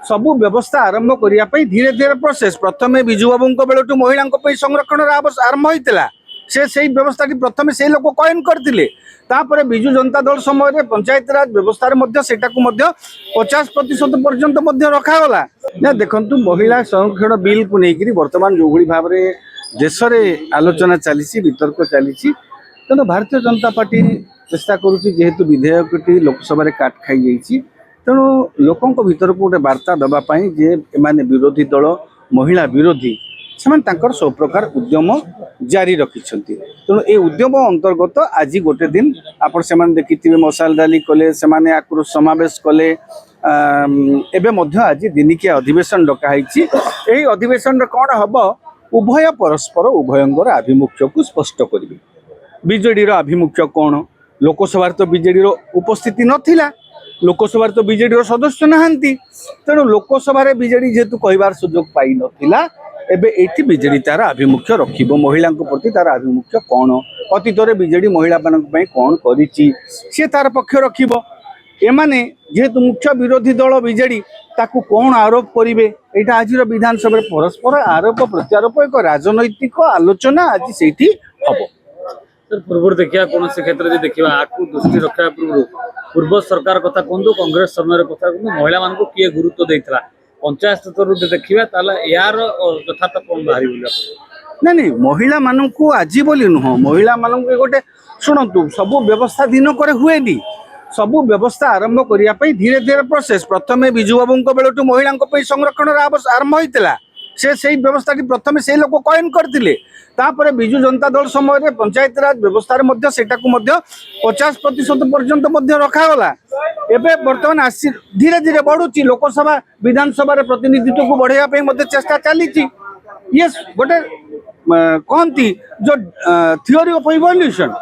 सबु व्यवस्था आरंभ करने धीरे धीरे प्रोसेस प्रथम विजु बाबू बेलू महिला संरक्षण आरंभ होता से सही व्यवस्था प्रथम से लोक कॉइन करते विजु जनता दल समय पंचायत राज व्यवस्था 50% पर्यंत रखागला ना देखु महिला संरक्षण बिल को लेकर बर्तमान जो भाव में देश में आलोचना चली वितर्क चली तेणु भारतीय जनता पार्टी चेष्टा करेतु विधेयक लोकसभा काट खाई तेणु लोकों भीतर को गोटे वार्ता देवाई जे एमाने विरोधी दल महिला विरोधी से सब प्रकार उद्यम जारी रखिंट तेणु ये उद्यम अंतर्गत आज गोटे दिन आप देखिए मशाल रैली कले से आक्रोश समावेश कले एवं आज दिनिकिया अधिवेशन डकाई अधिवेशन कौन हम उभय परस्पर उभयंर आभिमुख्य को स्पष्ट करेंगे बीजेडी आभिमुख्य कौन लोकसभा तो बीजेडी उपस्थिति नथिला लोकसभा तो बीजेडी सदस्य नहांती तेणु लोकसभा बीजेडी जेहेतु कहबार सुजोग पाई नथिला एबे एठी बीजेडी तार आभिमुख्य रखिबो महिला प्रति तार आभिमुख्य कौन अतीत बीजेडी महिला कौन करिछि से तार पक्ष रखिबो एमाने जेहेतु मुख्य विरोधी दल बीजेडी ताकू कौन आरोप करिवे एटा आज विधानसभा परस्पर आरोप प्रत्यारोप एक राजनैतिक आलोचना आज सेठी हबो सर पूर्व देखिया कौन से क्षेत्र देखिए आपको दृष्टि रखा पूर्व सरकार कथा कहतु कांग्रेस समय कथा कहतु महिला मान को किए गुरुत्व देता पंचायत स्तर देखिए यार यथार्थ कौन बाहरी नहीं नहीं महिला मान को आज बोली नुह महिला मान गोटे शुणु सबू व्यवस्था दिनक हुए सबू व्यवस्था आरंभ करने धीरे धीरे प्रोसेस प्रथम विजु बाबू बेलू महिला संरक्षण आरंभ होता से सही व्यवस्था प्रथम से लोक कॉइन करते विजु जनता दल समय पंचायत राज व्यवस्था 50% पर्यंत रखागला एवं बर्तमान आसी धीरे धीरे बढ़ुची लोकसभा विधानसभा प्रतिनिधित्व को बढ़ाई चेष्टा चली ये गोटे कहती जो थियोरी ऑफ इवोल्यूशन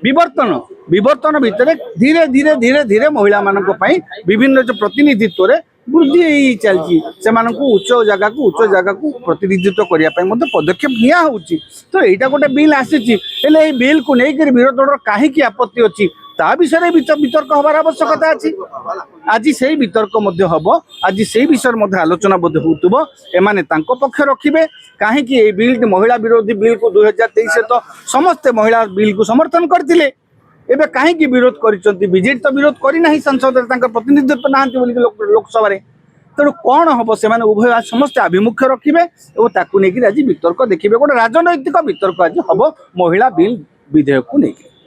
विवर्तन विवर्तन भितर धीरे धीरे धीरे धीरे महिला मानक विभिन्न जो प्रतिनिधित्व वृद्धि चलती से उच्च जगह को प्रतिनिधित्व करने पदक्षेप निया होची तो यहाँ गोटे बिल आसी बिल को लेकर विरोध दल कहीं आपत्ति अच्छी ता विषय वितर्क हबार आवश्यकता अच्छी आज से वितर्क हम आज से विषय आलोचना हो एमाने पक्ष रखिए कहीं बिल महिला विरोधी बिल को 2023 तो समस्ते महिला बिल को समर्थन करते एबे कहीं विरोध बीजेडी तो विरोध करना संसद प्रतिनिधित्व ना लोकसभा तेणु कौन हम से उभय समस्त आभिमुख्य रखिए और आज वितर्क देखिए गोटे राजनैतिक वितर्क आज हम महिला बिल विधेयक को लेकर।